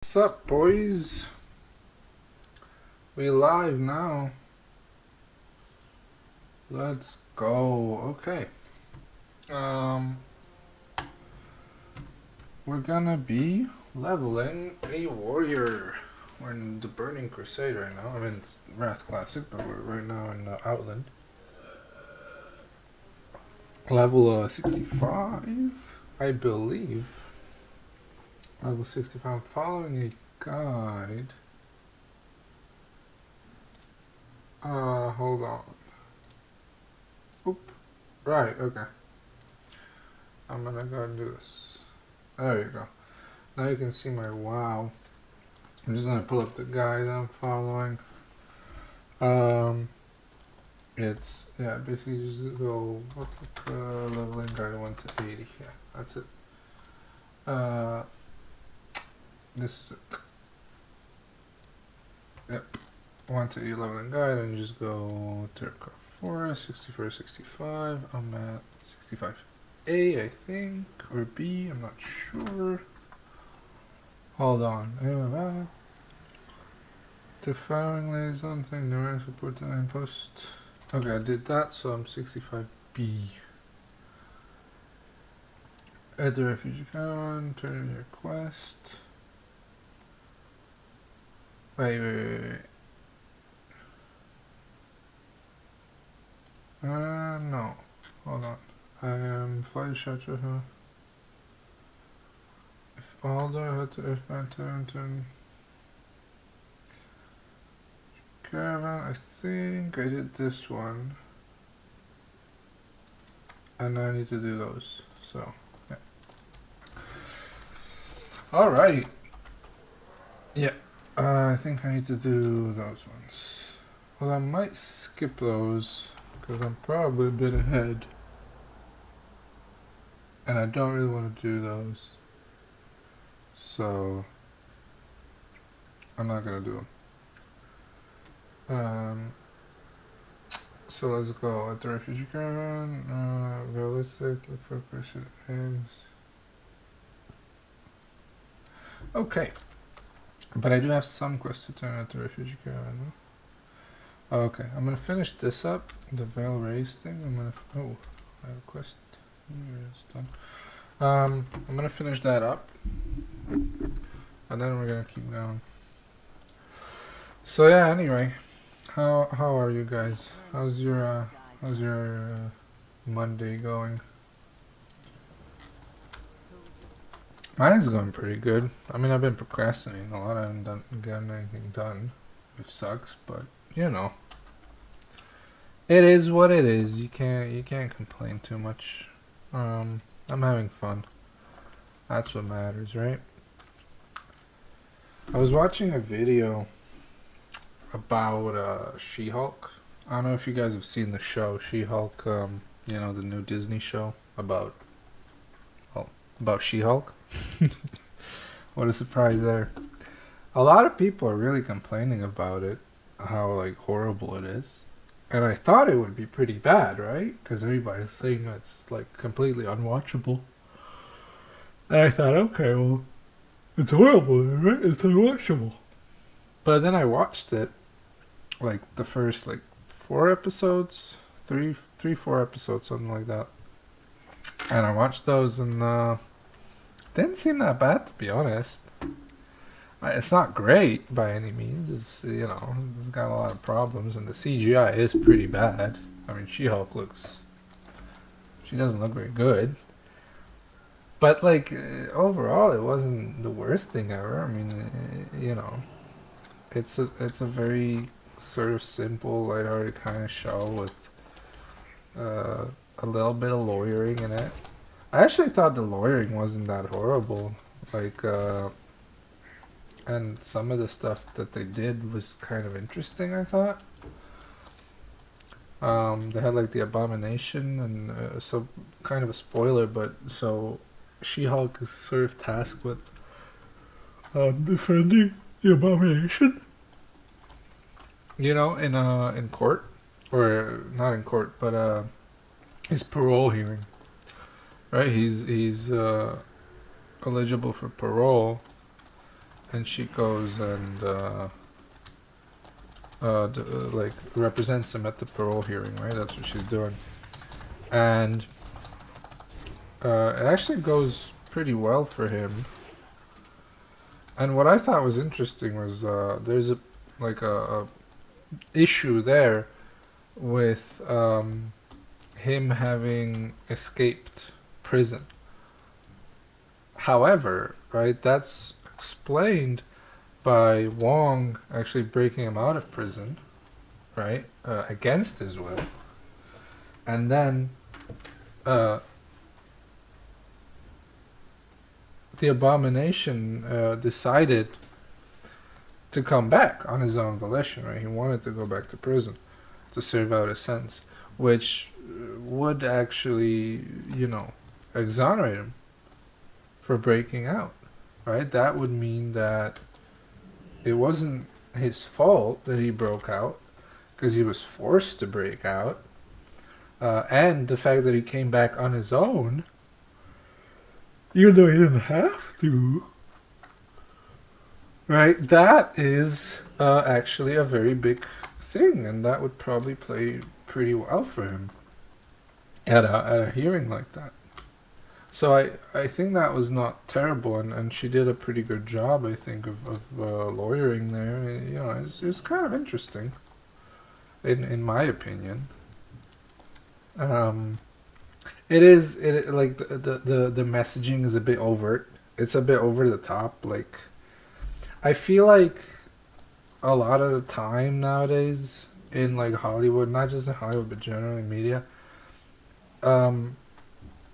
What's up, boys? We live now. Let's go. Okay. Um, we're gonna be leveling a warrior. We're in the Burning Crusade right now. I mean, it's Wrath Classic, but we're right now in Outland. Level 65, I believe. Level 65. I'm following a guide. Hold on. Oop. Right, okay. I'm gonna go and do this. There you go. Now you can see my WoW. I'm just gonna pull up the guide I'm following. It's basically just go what's the leveling guide 1 to 80. Yeah, that's it. This is it. Yep. 1 to 80 leveling guide, and you just go Terracotta Forest, 64, 65. I'm at 65A, I think, or B. I'm not sure. Hold on. The following liaison thing, the rank support to line post. Okay, I did that, so I'm 65B. At the refugee con, turn in your quest. Wait. No. Hold on. I am flight shelter, huh? If Alder had to earthbound turn. Caravan, I think I did this one. And I need to do those. So, yeah. Alright. Yeah. I think I need to do those ones. Well, I might skip those because I'm probably a bit ahead. And I don't really want to do those. So, I'm not going to do them. So let's go. At the refugee caravan, realistic, look for question aims. Okay. But I do have some quests to turn at the refugee caravan, no? Okay, I'm gonna finish this up, the Veil Race thing. I have a quest. It's done. I'm gonna finish that up, and then we're gonna keep going. So yeah, anyway, how are you guys? How's your Monday going? Mine's going pretty good. I mean, I've been procrastinating a lot. I haven't gotten anything done, which sucks. But you know, it is what it is. You can't complain too much. I'm having fun. That's what matters, right? I was watching a video about She-Hulk. I don't know if you guys have seen the show She-Hulk. You know, the new Disney show about She-Hulk. What a surprise there. A lot of people are really complaining about it, how like horrible it is. And I thought it would be pretty bad, right? Because everybody's saying it's like completely unwatchable. And I thought, okay, well, it's horrible, right? It's unwatchable. But then I watched it, like the first like 4 episodes, four episodes, something like that. And I watched those, and didn't seem that bad, to be honest. It's not great by any means. It's it's got a lot of problems, and the CGI is pretty bad. I mean, She-Hulk she doesn't look very good. But like overall, it wasn't the worst thing ever. I mean, it's a very sort of simple, lighthearted kind of show with a little bit of lawyering in it. I actually thought the lawyering wasn't that horrible. Like, and some of the stuff that they did was kind of interesting, I thought. They had like the Abomination, and so kind of a spoiler, but so She-Hulk is sort of tasked with defending the Abomination. In court, or not in court, but his parole hearing. Right, he's eligible for parole, and she goes and like represents him at the parole hearing, right? That's what she's doing, and it actually goes pretty well for him. And what I thought was interesting was there's a issue there with him having escaped prison. However, right, that's explained by Wong actually breaking him out of prison, right, against his will, and then uh, the Abomination decided to come back on his own volition, right? He wanted to go back to prison to serve out his sentence, which would actually, exonerate him for breaking out, right? That would mean that it wasn't his fault that he broke out, because he was forced to break out, and the fact that he came back on his own, even though he didn't have to, right? That is actually a very big thing, and that would probably play pretty well for him at a hearing like that. So I think that was not terrible, and she did a pretty good job, I think, of lawyering there. It was kind of interesting, in my opinion. Um, like the messaging is a bit overt. It's a bit over the top. Like, I feel like a lot of the time nowadays in like Hollywood, not just in Hollywood but generally media, um,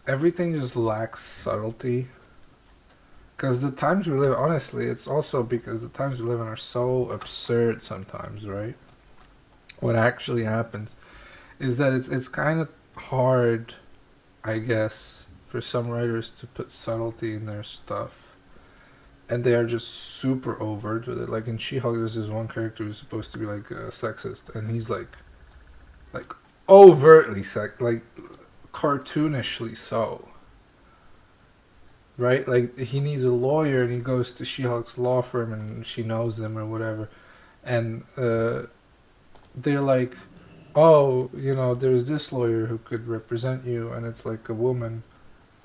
everything just lacks subtlety. Because the times we live, honestly, it's also because the times we live in are so absurd sometimes, right? What actually happens is that it's kind of hard, I guess, for some writers to put subtlety in their stuff. And they are just super overt with it. Like in She-Hulk, there's this one character who's supposed to be like sexist, and he's like overtly like cartoonishly so. Right? Like he needs a lawyer, and he goes to She-Hulk's law firm, and she knows him or whatever, and they're like, oh, there's this lawyer who could represent you, and it's like a woman,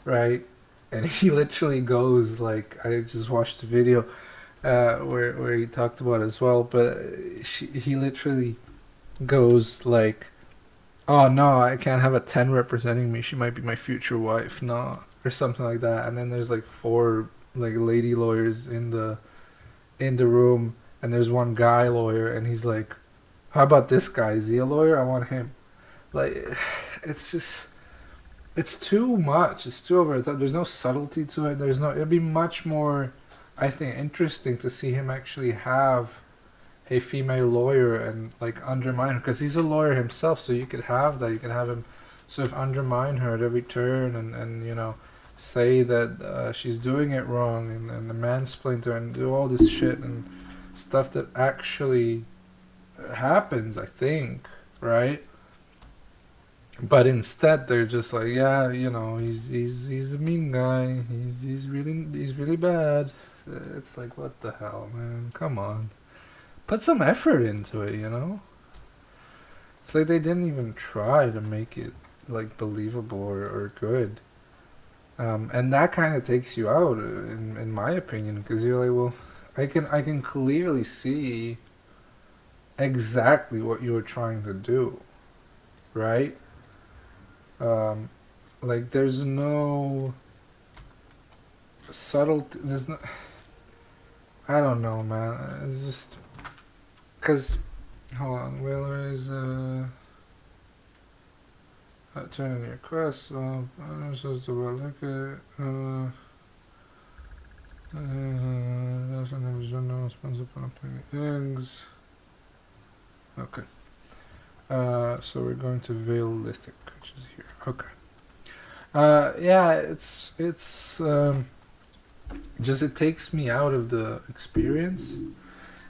right? And he literally goes like, I just watched the video where he talked about it as well, but he literally goes like, oh no, I can't have a 10 representing me. She might be my future wife, no, or something like that. And then there's like four like lady lawyers in the room, and there's one guy lawyer, and he's like, how about this guy? Is he a lawyer? I want him. Like, it's just, it's too much. It's too over the top. There's no subtlety to it. It'd be much more, I think, interesting to see him actually have a female lawyer and like undermine her, because he's a lawyer himself. So you could have that. You could have him sort of undermine her at every turn, and say that she's doing it wrong, and mansplain to her and do all this shit and stuff that actually happens, I think, right? But instead they're just like, yeah, he's a mean guy. He's really bad. It's like, what the hell, man? Come on, put some effort into it. It's like they didn't even try to make it like believable or good. And that kind of takes you out, in my opinion, because you're like, well, I can clearly see exactly what you were trying to do, right? Like there's no subtle. There's no. I don't know, man. It's just because. Hold on, Whaler is turning your quest. I'm supposed to look at. That's when there was no response upon playing eggs. Okay. So we're going to Vale Lithic, which is here. Okay. Yeah, it's just it takes me out of the experience,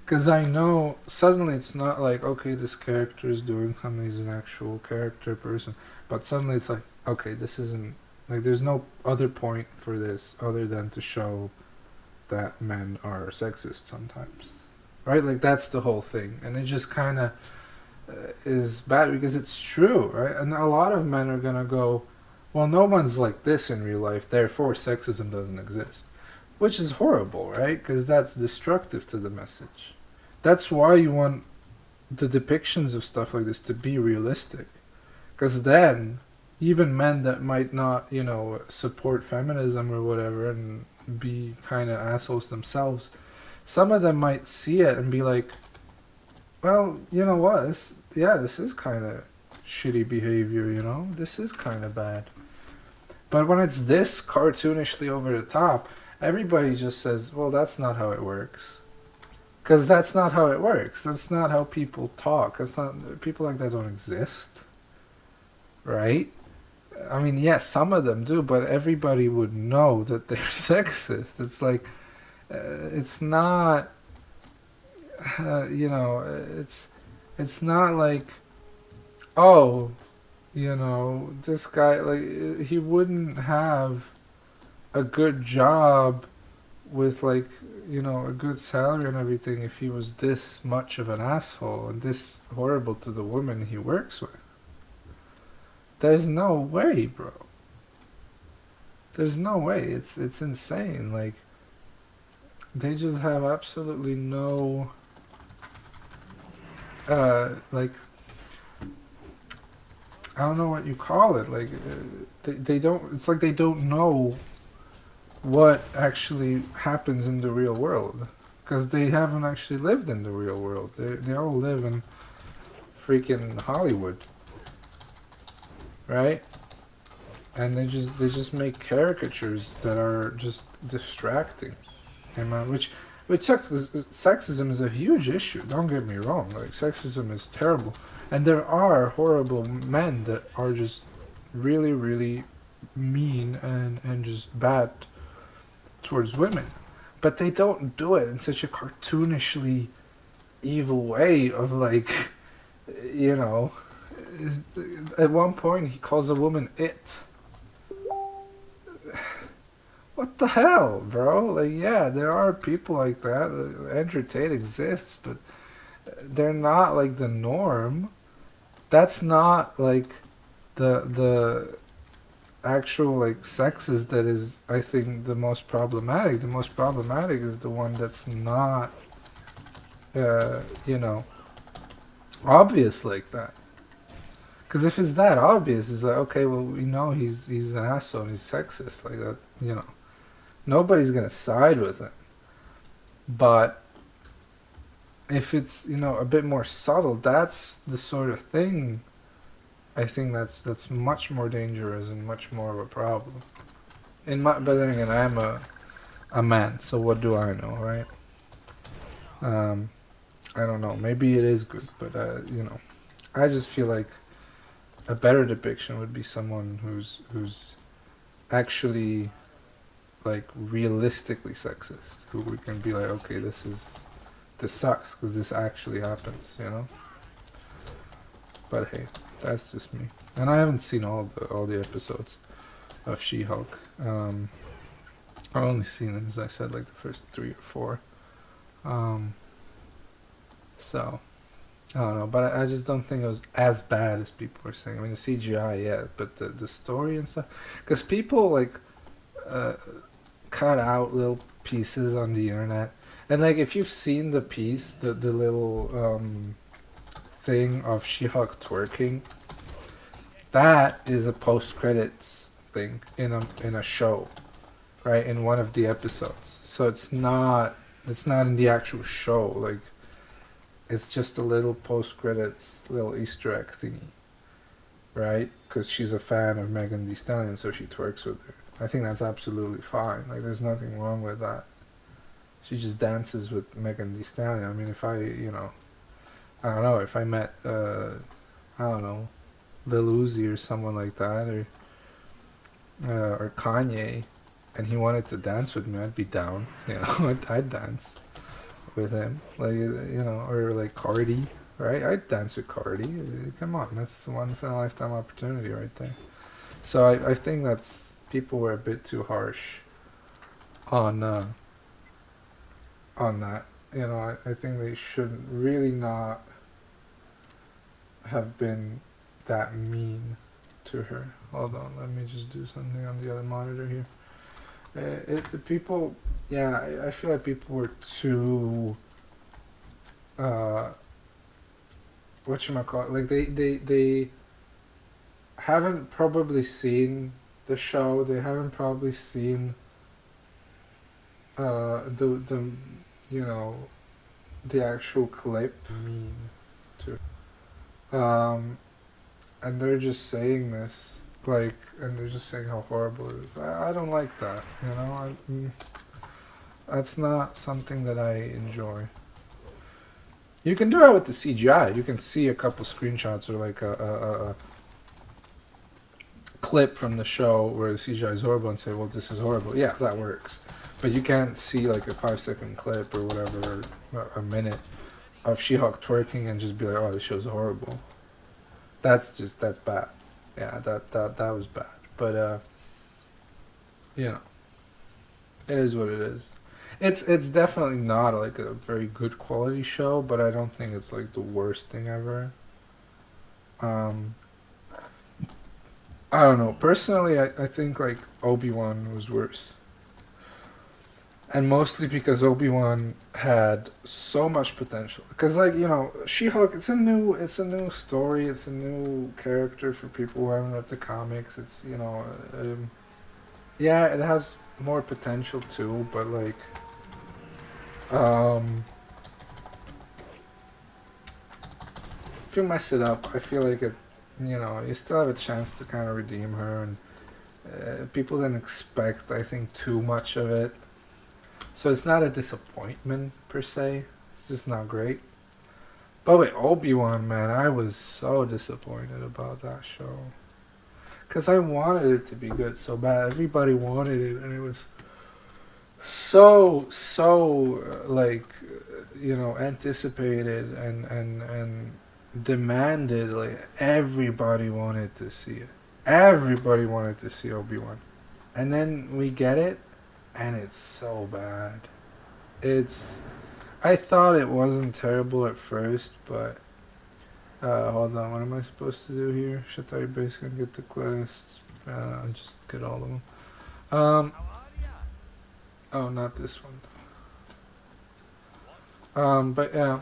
because I know suddenly it's not like, okay, this character is doing something, he's an actual character person, but suddenly it's like, okay, this isn't, like, there's no other point for this other than to show that men are sexist sometimes, right? Like that's the whole thing, and it just kind of is bad because it's true, right? And a lot of men are gonna go, well, no one's like this in real life, therefore sexism doesn't exist, which is horrible, right? Because that's destructive to the message. That's why you want the depictions of stuff like this to be realistic, because then even men that might not, support feminism or whatever and be kind of assholes themselves, some of them might see it and be like, well, you know what? This is kind of shitty behavior, This is kind of bad. But when it's this cartoonishly over the top, everybody just says, well, that's not how it works. Because that's not how it works. That's not how people talk. That's not, people like that don't exist. Right? I mean, yes, some of them do, but everybody would know that they're sexist. It's like, it's not, it's not like, oh, this guy, like, he wouldn't have a good job with, like, a good salary and everything if he was this much of an asshole and this horrible to the woman he works with. There's no way, bro. There's no way. It's insane. Like, they just have absolutely no, like, I don't know what you call it. Like, they don't, it's like they don't know what actually happens in the real world. Because they haven't actually lived in the real world. They all live in freaking Hollywood. Right? And they just make caricatures that are just distracting. Which sexism is a huge issue. Don't get me wrong. Like, sexism is terrible, and there are horrible men that are just really, really mean and just bad towards women, but they don't do it in such a cartoonishly evil way of, like, at one point he calls a woman it. What the hell, bro? Like, yeah, there are people like that. Andrew Tate exists, but they're not, like, the norm. That's not, like, the actual, like, sexist that is, I think, the most problematic. The most problematic is the one that's not, obvious like that. Because if it's that obvious, it's like, okay, well, we know he's an asshole and he's sexist. Like that, nobody's going to side with him. But if it's, a bit more subtle, that's the sort of thing I think that's much more dangerous and much more of a problem. But then again, I am a man, so what do I know, right? I don't know. Maybe it is good, but, I just feel like a better depiction would be someone who's actually, like, realistically sexist, who we can be like, okay, this sucks because this actually happens, But hey, that's just me, and I haven't seen all the episodes of She-Hulk. I've only seen, as I said, like the first 3 or 4. So I don't know, but I just don't think it was as bad as people were saying. I mean, the CGI, yeah, but the story and stuff, because people, like, cut out little pieces on the internet, and, like, if you've seen the piece, the little thing of She-Hulk twerking, that is a post-credits thing in a show, right, in one of the episodes. So it's not in the actual show, like, it's just a little post-credits, little Easter egg thingy, right? Because she's a fan of Megan Thee Stallion, so she twerks with her. I think that's absolutely fine. Like, there's nothing wrong with that. She just dances with Megan Thee Stallion. I mean, if I don't know, if I met, I don't know, Lil Uzi or someone like that, or Kanye, and he wanted to dance with me, I'd be down. I'd dance with him, like, or like Cardi, right? I'd dance with Cardi. Come on, that's a once in a lifetime opportunity right there. So I think people were a bit too harsh on on that. You know, I think they should really not have been that mean to her. Hold on, let me just do something on the other monitor here. The people, yeah, I feel like people were too, uh, whatchamacallit, like they haven't probably seen the show. They haven't probably seen the you know the actual clip. Mean to and they're just saying this like, and they're just saying how horrible it is. I don't like that. You know, that's not something that I enjoy. You can do it with the CGI. You can see a couple screenshots or like a clip from the show where the CGI is horrible and say, well, this is horrible. Yeah, that works. But you can't see like a 5-second clip or whatever, or a minute of She-Hulk twerking and just be like, oh, this show's horrible. That's bad. Yeah, that was bad. But you know, it is what it is. It's definitely not like a very good quality show, but I don't think it's like the worst thing ever. Um, I don't know. Personally, I think like Obi-Wan was worse. And mostly because Obi-Wan had so much potential. Because like, you know, She-Hulk, it's a new story, it's a new character for people who haven't read the comics. It's, you know, yeah, it has more potential too, but like if you mess it up, I feel like it, you know, you still have a chance to kind of redeem her, and people didn't expect, I think, too much of it. So it's not a disappointment per se. It's just not great. But with Obi-Wan, man, I was so disappointed about that show. Because I wanted it to be good so bad. Everybody wanted it, and it was so like, you know, anticipated and demanded. Like, everybody wanted to see it. Everybody wanted to see Obi-Wan. And then we get it, and it's so bad. It's... I thought it wasn't terrible at first, but... hold on, what am I supposed to do here? Shut I basically get the quests? Just get all of them. Oh, not this one. But yeah,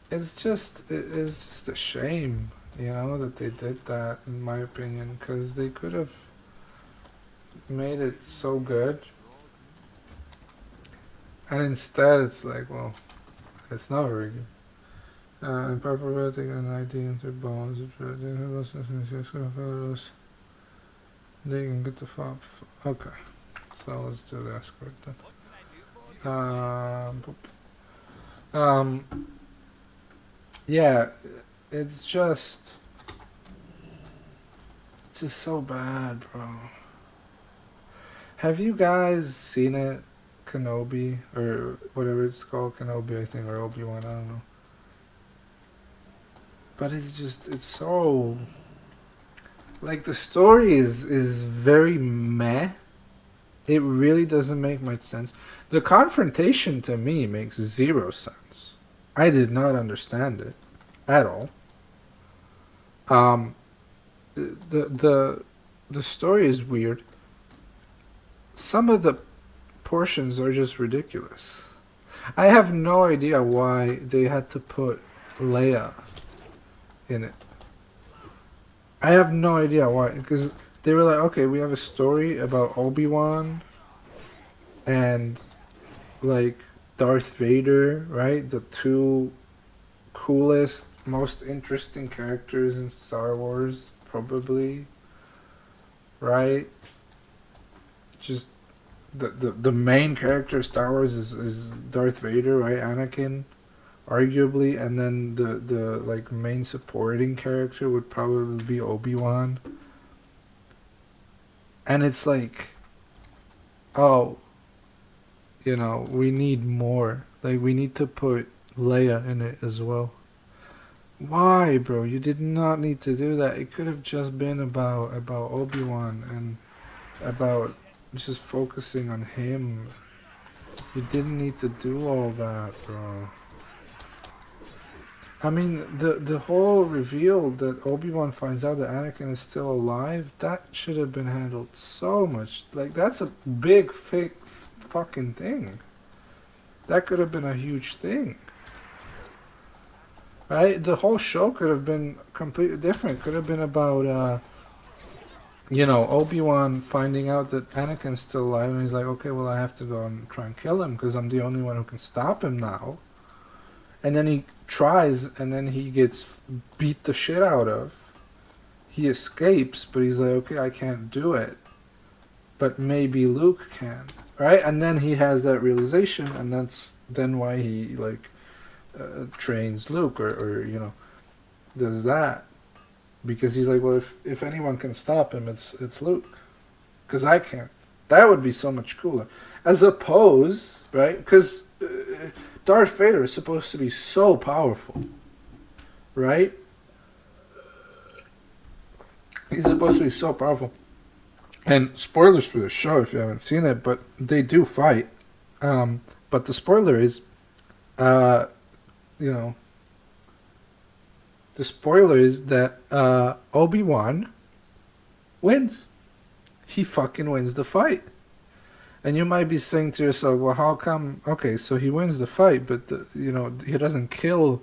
it's just a shame, you know, that they did that, in my opinion, because they could have made it so good, and instead it's like, well, it's not very good. Improper an ID into bones, they can get the fob. Okay, so let's do the escort then. Yeah, it's just so bad, bro. Have you guys seen it, Kenobi, or whatever it's called, Kenobi, I think, or Obi-Wan, I don't know. But it's so, like, the story is very meh. It really doesn't make much sense. The confrontation to me makes zero sense. I did not understand it at all. The story is weird. Some of the portions are just ridiculous. I have no idea why they had to put Leia in it. I have no idea why, because they were like, okay, we have a story about Obi-Wan and like Darth Vader, right? The two coolest, most interesting characters in Star Wars, probably, right? Just the main character of Star Wars is Darth Vader, right? Anakin, arguably, and then the like main supporting character would probably be Obi-Wan. And it's like, oh, you know, we need more. Like, we need to put Leia in it as well. Why, bro? You did not need to do that. It could have just been about Obi-Wan and about just focusing on him. You didn't need to do all that, bro. I mean, the whole reveal that Obi-Wan finds out that Anakin is still alive, that should have been handled so much. Like, that's a big, fake, fucking thing. That could have been a huge thing. Right? The whole show could have been completely different. Could have been about, Obi-Wan finding out that Anakin's still alive, and he's like, okay, well, I have to go and try and kill him, because I'm the only one who can stop him now. And then he tries, and then he gets beat the shit out of. He escapes, but he's like, okay, I can't do it. But maybe Luke can. Right? And then he has that realization, and that's then why he, trains Luke, or does that. Because he's like, well, if anyone can stop him, it's Luke. Because I can't. That would be so much cooler. As opposed, right? Because Darth Vader is supposed to be so powerful, right? He's supposed to be so powerful. And spoilers for the show if you haven't seen it, but they do fight. But the spoiler is, the spoiler is that Obi-Wan wins. He fucking wins the fight. And you might be saying to yourself, well, how come? Okay, so he wins the fight, but he doesn't kill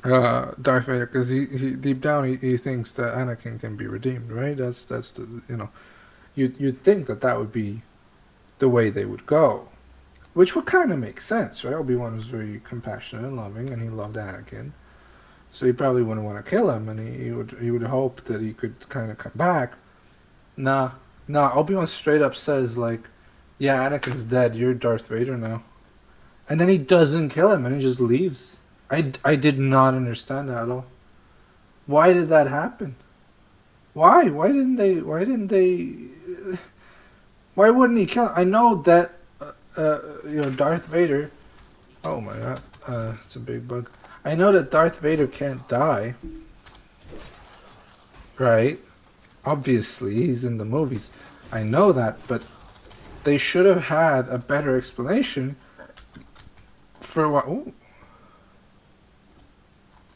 Darth Vader because he deep down he thinks that Anakin can be redeemed, right? That's the you'd think that would be the way they would go, which would kind of make sense, right? Obi-Wan was very compassionate and loving, and he loved Anakin, so he probably wouldn't want to kill him, and he would hope that he could kind of come back. Nah, Obi-Wan straight up says, like, yeah, Anakin's dead, you're Darth Vader now. And then he doesn't kill him, and he just leaves. I did not understand that at all. Why did that happen? Why? Why wouldn't he kill him? I know that, Darth Vader... Oh my god, it's a big bug. I know that Darth Vader can't die. Right? Obviously, he's in the movies. I know that, but they should have had a better explanation for what... Ooh.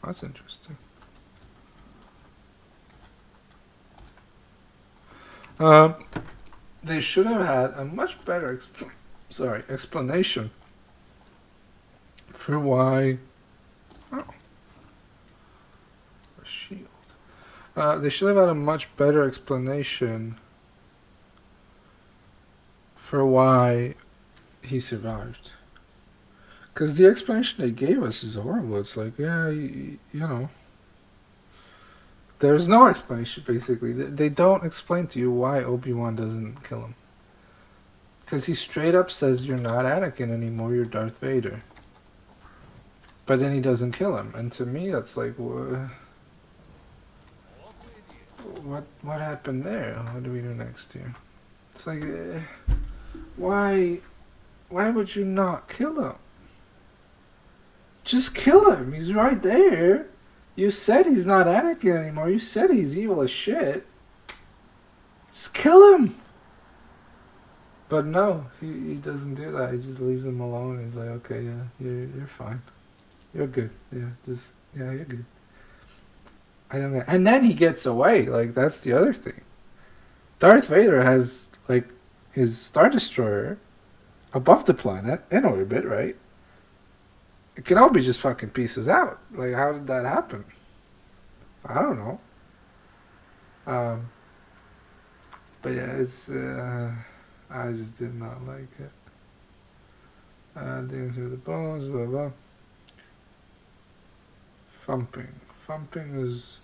That's interesting. They should have had a much better explanation for why... Oh. A shield. They should have had a much better explanation for why he survived. Because the explanation they gave us is horrible. It's like, yeah, there's no explanation, basically. They don't explain to you why Obi-Wan doesn't kill him. Because he straight up says, you're not Anakin anymore, you're Darth Vader. But then he doesn't kill him. And to me, that's like, what happened there? What do we do next here? It's like, why would you not kill him? Just kill him. He's right there. You said he's not Anakin anymore. You said he's evil as shit. Just kill him. But no, he doesn't do that. He just leaves him alone. He's like, okay, yeah, you're fine. You're good. Yeah, you're good. I don't know. And then he gets away. Like, that's the other thing. Darth Vader has, like, his Star Destroyer above the planet, in orbit, right? It can all be just fucking pieces out. Like, how did that happen? I don't know. But yeah, it's, I just did not like it. Digging through the bones, blah, blah. Thumping is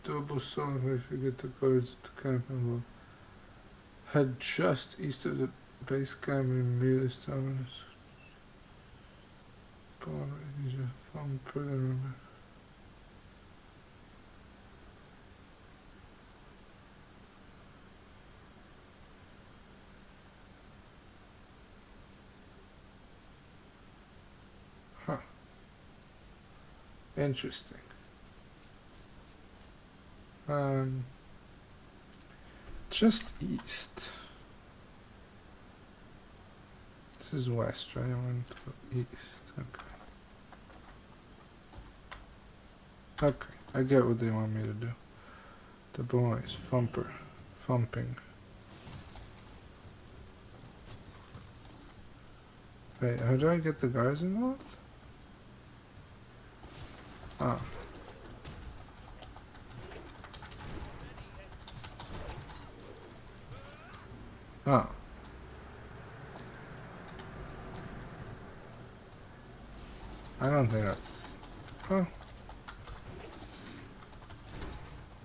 doable song if you get the cards at the camp and head just east of the base camp in Midas Terminus. Huh. Interesting. Just east. This is west, right? I went to east. Okay. Okay, I get what they want me to do. The boys, thumping. Wait, how do I get the guards involved? Oh. Oh. I don't think that's... Oh.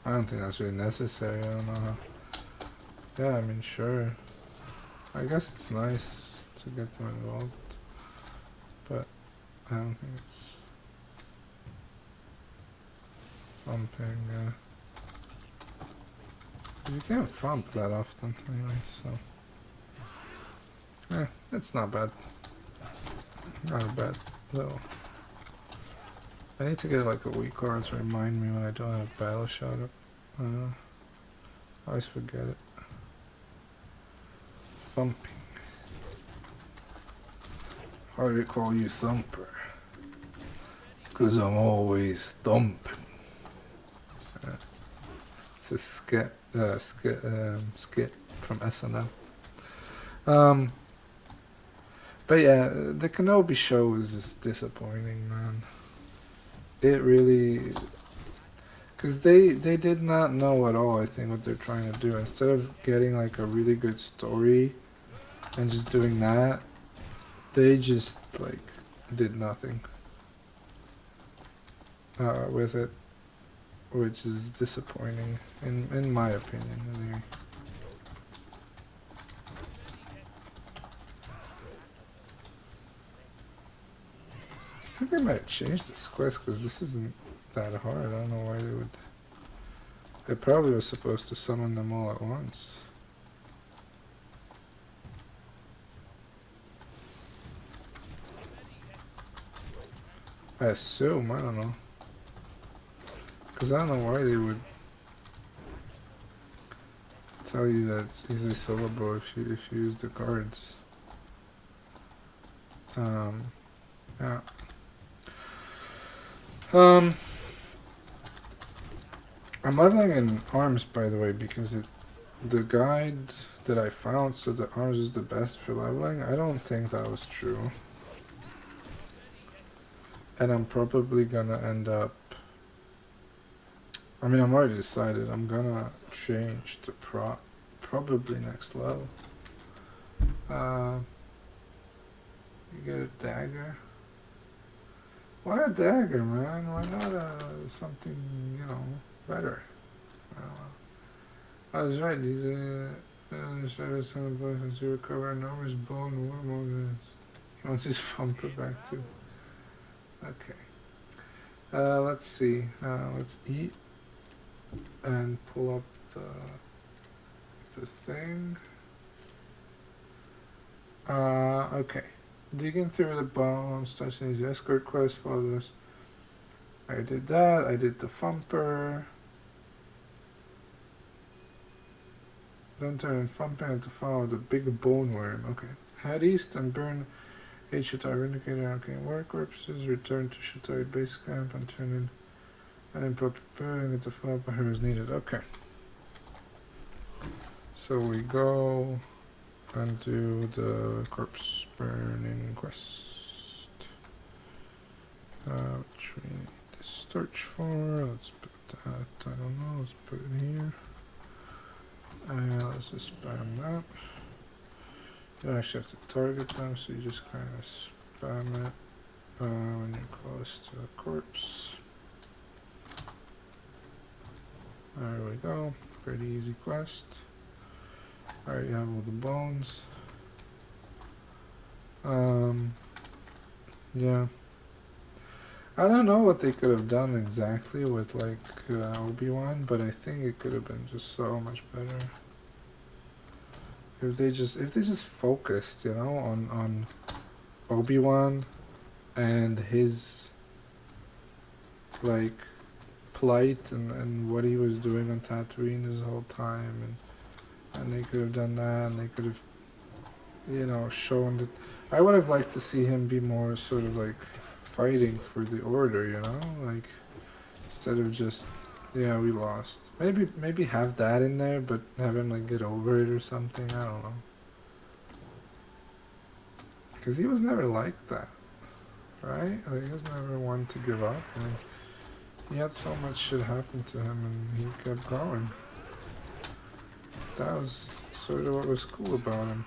I don't think that's really necessary. I don't know how... Yeah, I mean, sure. I guess it's nice to get them involved. But I don't think it's... thumping, you can't thump that often anyway, so... Yeah, it's not bad. Not a bad little... I need to get like a weak card to remind me when I don't have battle shot up. I always forget it. Thumping. How do you call you Thumper? 'Cause I'm always thumping. It's a skit from SNL. But yeah, the Kenobi show was just disappointing, man. It really... Because they did not know at all, I think, what they're trying to do. Instead of getting like a really good story and just doing that, they just like did nothing with it, which is disappointing in my opinion anyway. I think they might change this quest because this isn't that hard. I don't know why they would. They probably were supposed to summon them all at once. I assume, I don't know. Because I don't know why they would tell you that it's easily soloable if you use the cards. Yeah. I'm leveling in arms, by the way, because the guide that I found said that arms is the best for leveling. I don't think that was true. And I'm probably gonna end up... I mean, I'm already decided. I'm gonna change to probably next level. You get a dagger. Why a dagger, man? Why not something, you know, better? I was right. These shadows on the boys as you recover enormous bone worm. He wants his thumper back too. Okay. Let's see. Let's eat and pull up the thing. Okay. Digging through the bones, touching his escort quest follows. I did that. I did the thumper. Then turn thumping to follow the big bone worm. Okay. Head east and burn 8 Shatari indicator. Okay. War corpses. Return to Shatari base camp and turn in an improper burning it to follow up who is needed. Okay. So we go and do the corpse burning quest. Which we need to search for. Let's put that, I don't know, let's put it here. Let's just spam that. You don't actually have to target them, so you just kind of spam it when you're close to a corpse. There we go. Pretty easy quest. Alright, you have all the bones. Yeah. I don't know what they could have done exactly with like Obi-Wan, but I think it could have been just so much better if they just focused, you know, on Obi-Wan and his like plight and what he was doing on Tatooine this whole time, and they could have done that, and they could have shown that. I would have liked to see him be more sort of like fighting for the order, like instead of just, yeah, we lost. Maybe have that in there, but have him like get over it or something. I don't know. Because he was never like that, right? Like, he was never one to give up. And he had so much shit happen to him, and he kept going. That was sort of what was cool about him.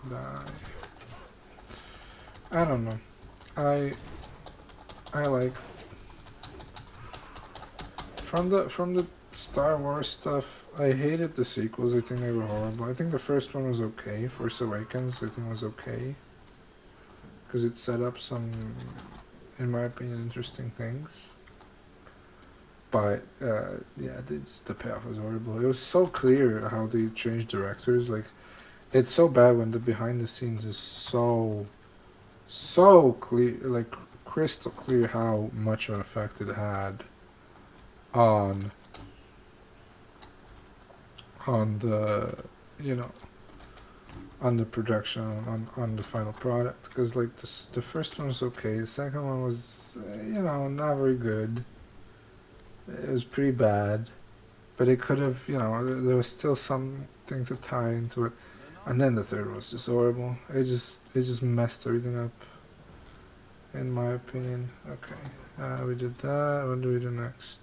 Die. I don't know. I like from the Star Wars stuff. I hated the sequels. I think they were horrible. I think the first one was okay. Force Awakens, I think, was okay because it set up some, in my opinion, interesting things. But yeah, the payoff was horrible. It was so clear how they changed directors. Like, it's so bad when the behind the scenes is so clear, like crystal clear how much of an effect it had on the on the production, on the final product. Because like the first one was okay, the second one was not very good. It was pretty bad, but it could have, there was still something to tie into it. And then the third one was just horrible. It just messed everything up, in my opinion. Okay, we did that. What do we do next?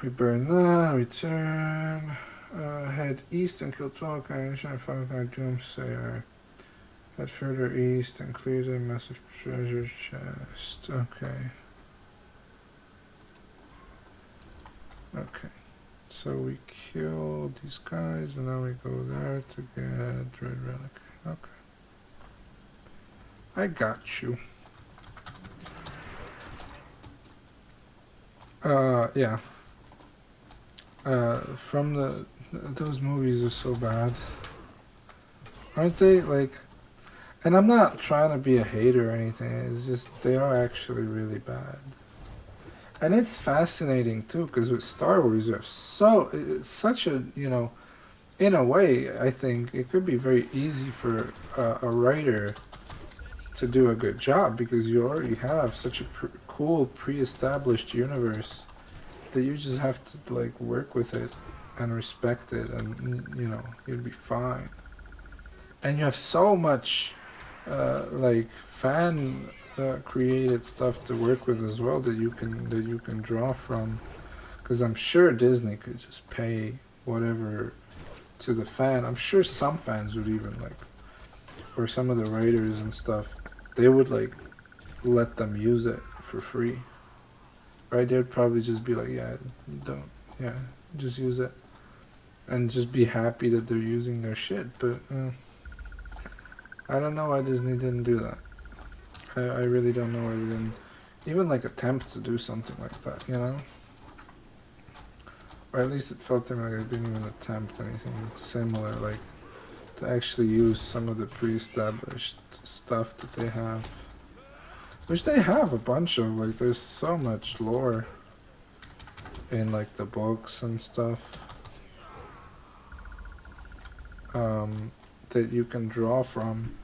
We burn that. Return. Head east and kill 12 Carnation and 5 Doomsayer. Head further east and clear the massive treasure chest. Okay. Okay. So we kill these guys and now we go there to get Red Relic. Okay. I got you. Yeah. From those movies are so bad, aren't they? Like, and I'm not trying to be a hater or anything. It's just they are actually really bad. And it's fascinating too, because with Star Wars, you have it's such a in a way, I think it could be very easy for a writer to do a good job because you already have such a cool pre-established universe that you just have to like work with it and respect it, and you'll be fine. And you have so much like fan created stuff to work with as well that you can draw from, because I'm sure Disney could just pay whatever to the fan. I'm sure some fans would even like, or some of the writers and stuff, they would like let them use it for free, right? They'd probably just be like, yeah, just use it, and just be happy that they're using their shit. But I don't know why Disney didn't do that. I really don't know why they didn't even like attempt to do something like that, or at least it felt to me like they didn't even attempt anything similar, like to actually use some of the pre-established stuff that they have, which they have a bunch of. Like, there's so much lore in like the books and stuff that you can draw from,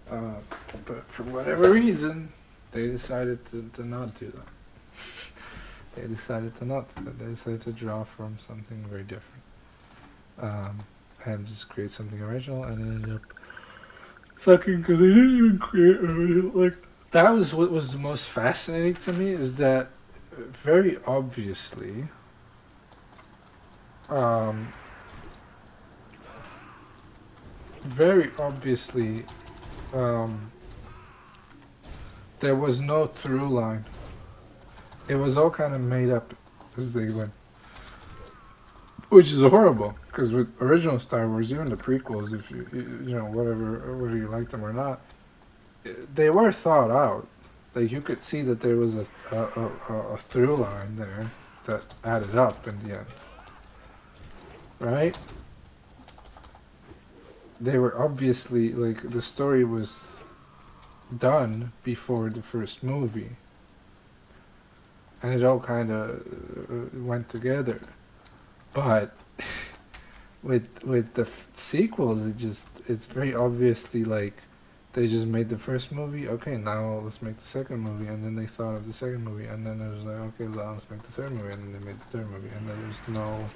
but for whatever reason they decided to not do that. They decided to not do that. They decided to draw from something very different, and just create something original, and it ended up sucking because they didn't even create original. Like, that was what was the most fascinating to me, is that very obviously there was no through line. It was all kind of made up as they went, which is horrible, because with original Star Wars, even the prequels, if whether you like them or not, they were thought out. Like, you could see that there was a through line there that added up in the end, right? They were obviously, like, the story was done before the first movie, and it all kind of went together. But with the sequels, it's very obviously like they just made the first movie. Okay, now let's make the second movie, and then they thought of the second movie, and then it was like, okay, now let's make the third movie, and then they made the third movie, and then there's no.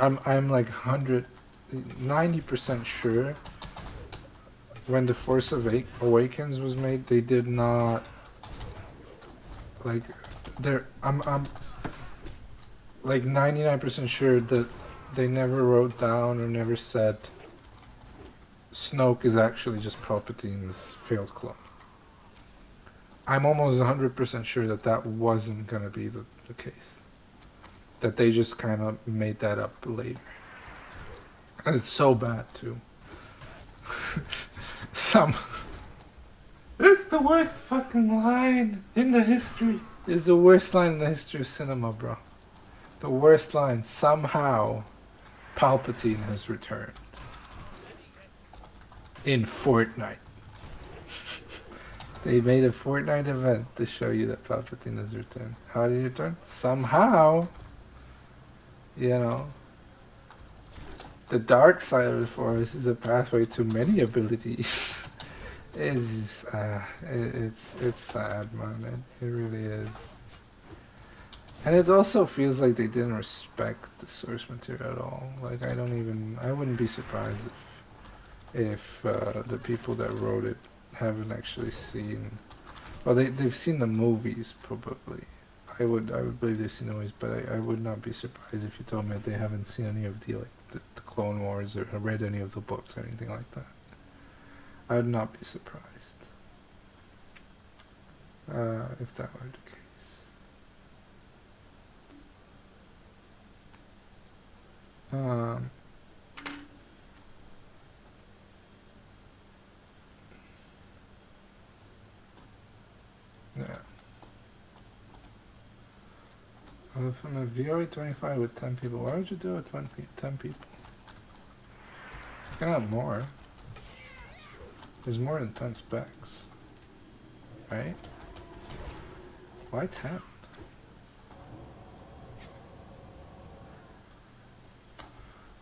I'm like 90% sure when the Force Awakens was made, they did not like. I'm like 99% sure that they never wrote down or never said Snoke is actually just Palpatine's failed clone. I'm almost 100% sure that that wasn't going to be the case. That they just kind of made that up later. And it's so bad, too. It's the worst fucking line in the history. It's the worst line in the history of cinema, bro. The worst line. Somehow, Palpatine has returned. In Fortnite. They made a Fortnite event to show you that Palpatine has returned. How did he return? Somehow. You know. The dark side of the Force is a pathway to many abilities. It's just, it's sad, man. It really is. And it also feels like they didn't respect the source material at all. Like I wouldn't be surprised if the people that wrote it haven't actually seen. Well, they've seen the movies probably. I would believe they've seen the movies, but I would not be surprised if you told me that they haven't seen any of the Clone Wars or read any of the books or anything like that. I would not be surprised if that were the case. Yeah. From a VOA 25 with 10 people, why would you do it with 10 people? You can have more. There's more than 10 specs. Right? Why 10?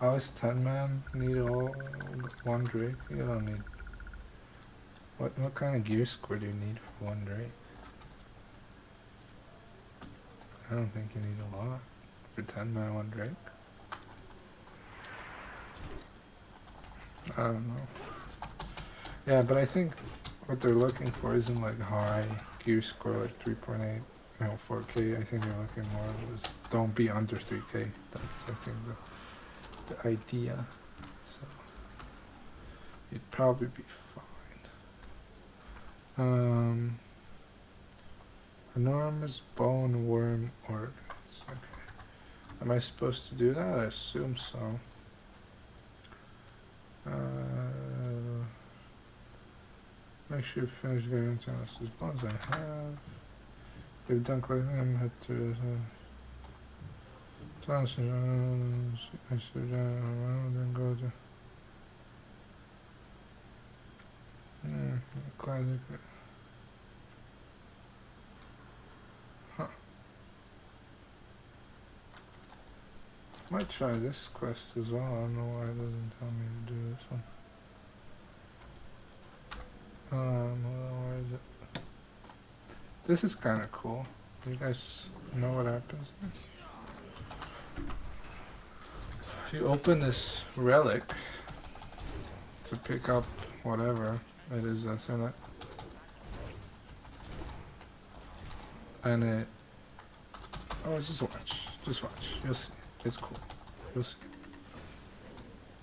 Oh, it's 10 man? Need all one Drake? You don't need. What kind of gear score do you need for one Drake? I don't think you need a lot for 10 man one Drake. I don't know. Yeah, but I think what they're looking for isn't like high gear score like 3.8, 4K. I think they're looking more was don't be under 3K. That's I think the idea. So you'd probably be fine. Enormous bone worm organs. Okay. Am I supposed to do that? I assume so. Make sure you finish getting into those bones I have. They've done collecting them, had to I should then go to classic. Huh. Might try this quest as well. I don't know why it doesn't tell me to do this one. Where is it? This is kind of cool. You guys know what happens? You open this relic to pick up whatever it is that's in it. And it... Oh, just watch. Just watch. You'll see. It's cool. You'll see.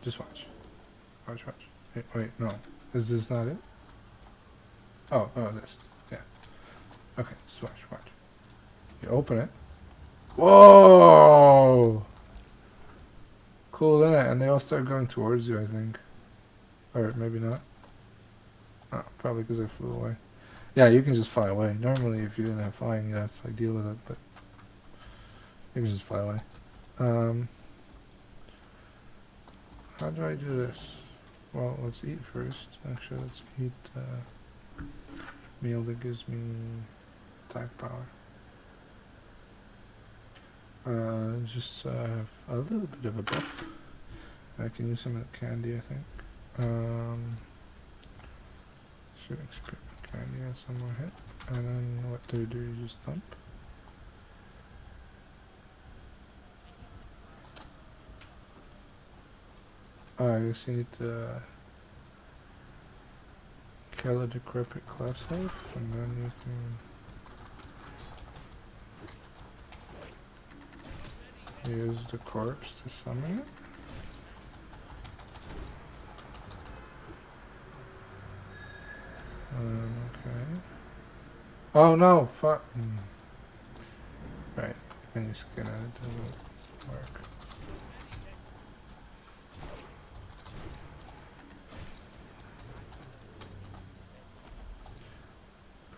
Just watch. Watch. Wait, no. Is this not it? Oh, this. Yeah. Okay, just watch. You open it. Whoa! Cool, isn't it? And they all start going towards you, I think. Or maybe not. Oh, probably because I flew away. Yeah, you can just fly away. Normally, if you didn't have flying, you'd have to like deal with it, but you can just fly away. How do I do this? Well, let's eat first. Actually, let's eat meal that gives me attack power. Just have a little bit of a buff. I can use some of the candy, I think. Shooting spear candy and some more hit. And then what do? You just thump? Oh, I guess you need to kill a decrepit class elf, and then you can use the corpse to summon it. Okay. Oh no, fuck. Right, and you skin it doesn't work.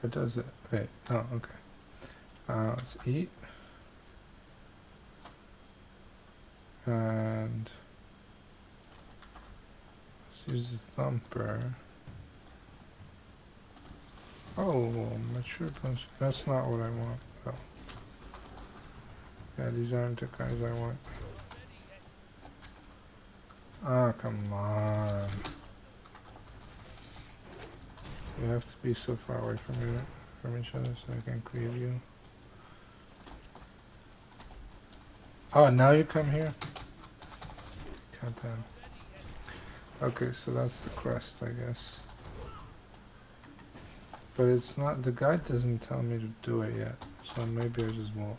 Or does it? Wait, oh, okay. Let's eat. And let's use the thumper. Oh, mature punch. That's not what I want. Oh. Yeah, these aren't the kinds I want. Ah, come on. You have to be so far away from each other so I can cleave you. Oh, now you come here? Goddamn. Okay, so that's the quest, I guess. But it's not, the guide doesn't tell me to do it yet, so maybe I just won't.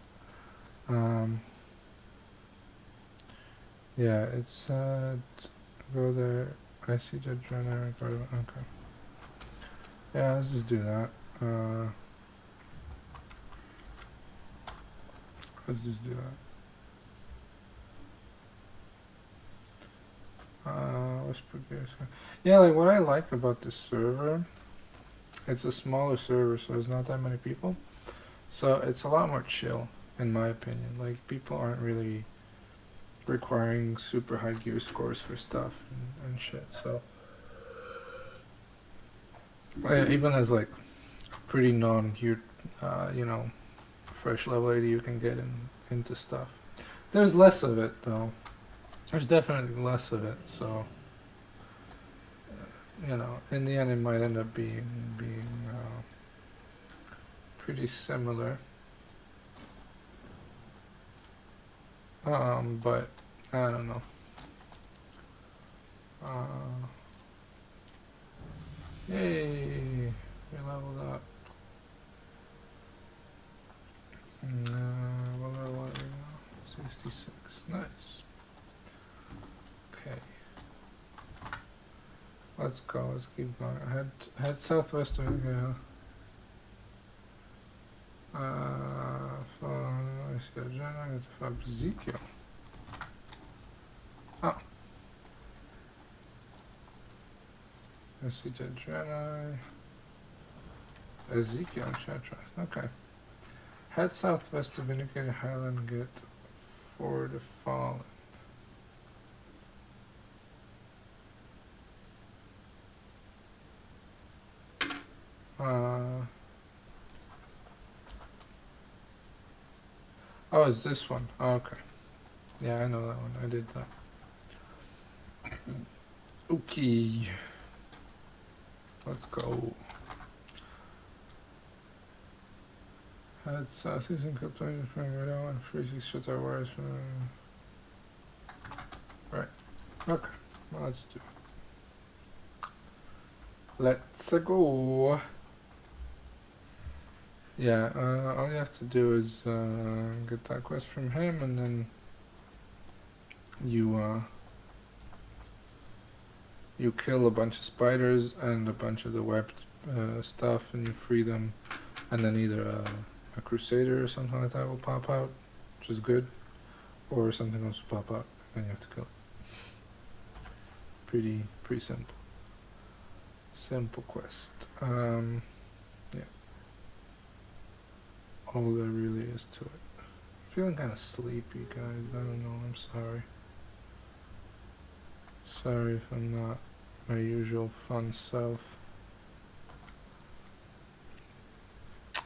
Yeah, it's, go there, I see the generic, okay. Yeah, let's just do that. Let's just do that. Whisper Gears. Yeah, like what I like about this server, it's a smaller server, so there's not that many people. So it's a lot more chill, in my opinion. Like, people aren't really requiring super high gear scores for stuff and shit, so. Even as like pretty non-geared, you know, fresh level 80 you can get into stuff. There's less of it though. There's definitely less of it, so you know, in the end it might end up being pretty similar. But I don't know. Yay! We leveled up. What do I want right now? 66. Nice. Okay. Let's go. Let's keep going. Head southwest of here. I see a Jenna. I get to find Ezekiel. Oh. I see the Jenna. Ezekiel Chatras. Okay. Head southwest to Vindicated Highland, get for the Fallen. Oh, it's this one. Oh, okay. Yeah, I know that one. I did that. Okay. Let's go. Had sausages and cooked onions from widow and freezing shut our wires from. Right. Okay. Well, let's do it. Let's go. Yeah, all you have to do is get that quest from him, and then you kill a bunch of spiders and a bunch of the webbed stuff, and you free them, and then either a crusader or something like that will pop out, which is good, or something else will pop out, and you have to kill it. Pretty simple. Simple quest. Yeah. All there really is to it. I'm feeling kind of sleepy, guys. I don't know. I'm sorry. Sorry if I'm not my usual fun self.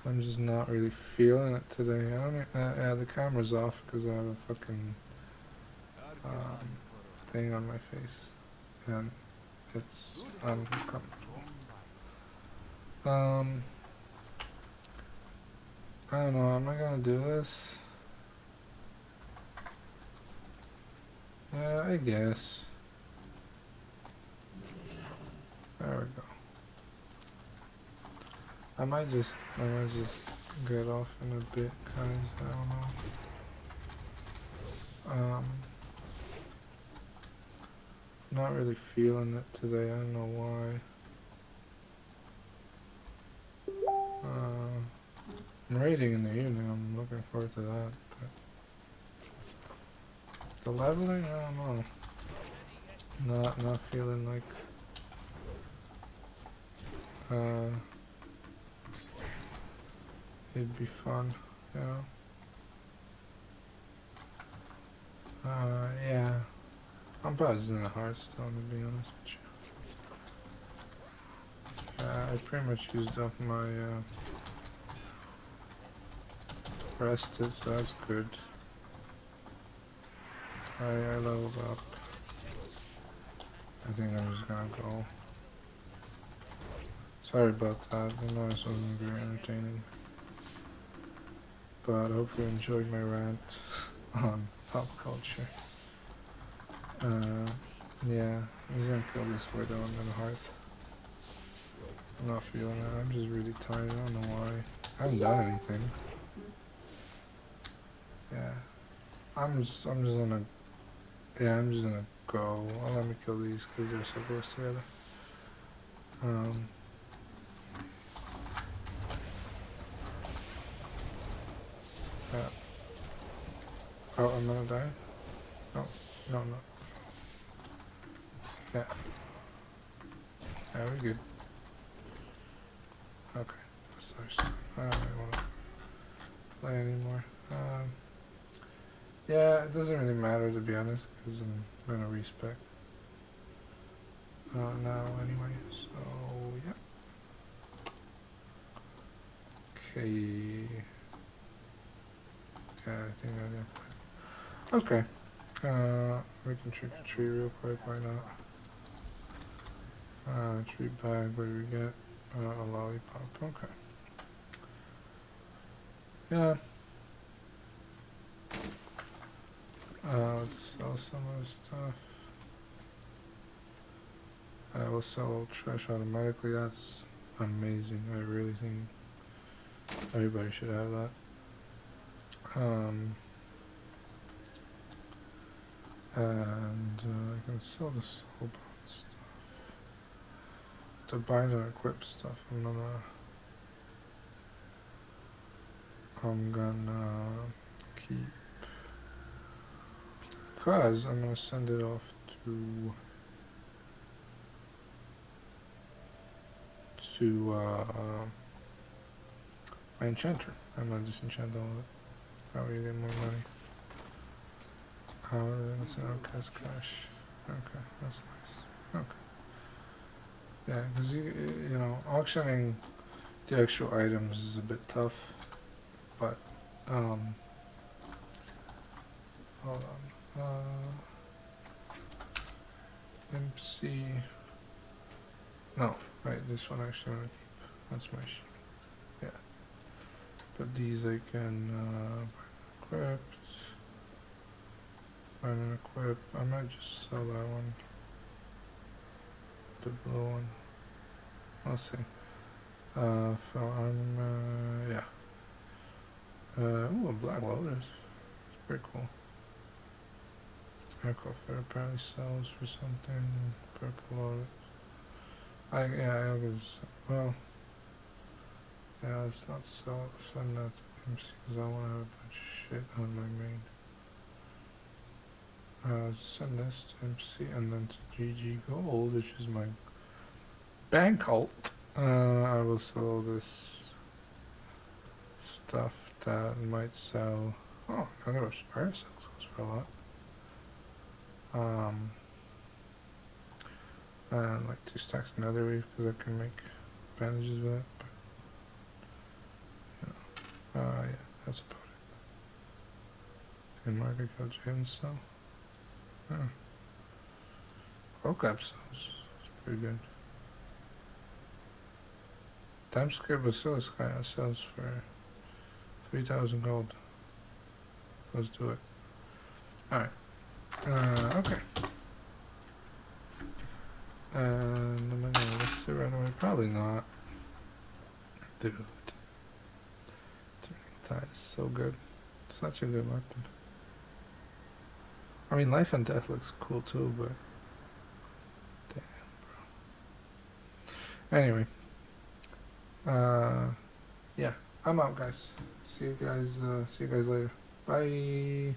I'm just not really feeling it today. I don't. Yeah, the camera's off because I have a fucking thing on my face, and it's uncomfortable. I don't know. Am I gonna do this? Yeah, I guess. There we go. I might just get off in a bit, guys. I don't know. Not really feeling it today. I don't know why. I'm raiding in the evening. I'm looking forward to that. But the leveling, I don't know. Not feeling like. It'd be fun, you know. Yeah. I'm probably just in the Hearthstone, to be honest with you. I pretty much used up my rested, so that's good. I leveled up. I think I'm just gonna go. Sorry about that. The noise wasn't very entertaining. But I hope you enjoyed my rant on pop culture. Yeah, I'm just gonna kill this widow and then Hearth. I'm not feeling it. I'm just really tired. I don't know why. I haven't done anything. Yeah. I'm just gonna go. I'll let me kill these because they're so close together. Yeah. Oh, I'm gonna die? No. No. Yeah. Yeah, we're good. Okay. I don't really want to play anymore. Yeah, it doesn't really matter, to be honest, because I'm gonna respec now anyway, so yeah. Okay. Yeah, I think I did. Okay. We can trick or treat real quick, why not? Treat bag, what do we get? A lollipop, okay. Yeah. Let's sell some of this stuff. I will sell trash automatically. That's amazing. I really think everybody should have that. And I can sell the soul bond stuff. To bind and equip stuff, I'm gonna keep, because I'm gonna send it off to my enchanter. I'm gonna disenchant all of it. That way you get more money. That's an outcast cash. Okay, that's nice. Okay. Yeah, because you know, auctioning the actual items is a bit tough, but hold on. MC. No, right. This one actually I want to keep. That's my sheet. Yeah. But these I can equip. Find and equip. I might just sell that one. The blue one. I'll see. Fell armor. Yeah. Ooh, a Black Lotus. It's pretty cool. Echo Fair apparently sells for something. Purple Lotus. I'll just, well, yeah, let's not send that to MC because I want to have a bunch of shit on my main. Send this to MC and then to GG Gold, which is my bank alt. I will sell this stuff that might sell. Oh, I got a spare sells for a lot. And like 2 stacks another weave because I can make bandages with it. But, yeah, that's about it. And market kill Jaden so. vocab sounds pretty good. Timescape Basilisk sells for 3,000 gold. Let's do it. Alright. Okay. And am I gonna list it right away? Probably not. Dude. Turning Tide is so good. Such a good weapon. I mean, Life and Death looks cool too, but damn, bro. Anyway, yeah, I'm out, guys. See you guys later. Bye.